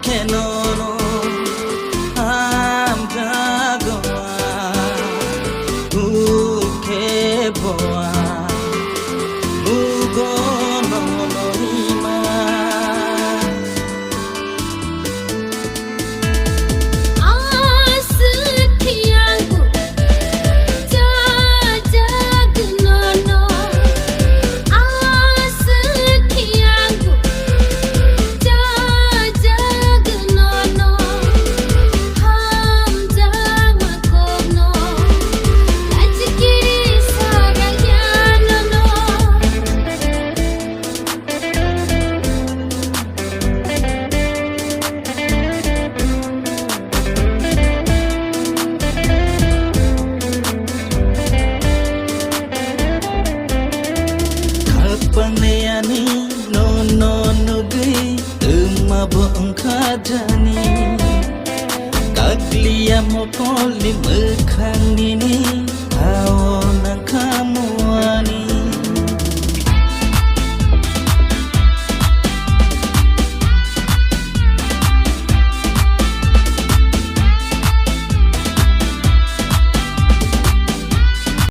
Kenono am jagoa ukeboa ugono norima asutiangu jajagnono asutiangu jajagnono hamjamakono lajikiri sarayanono Kapaneani no no nugi umabongkadani Kaglia mopoli mekhangini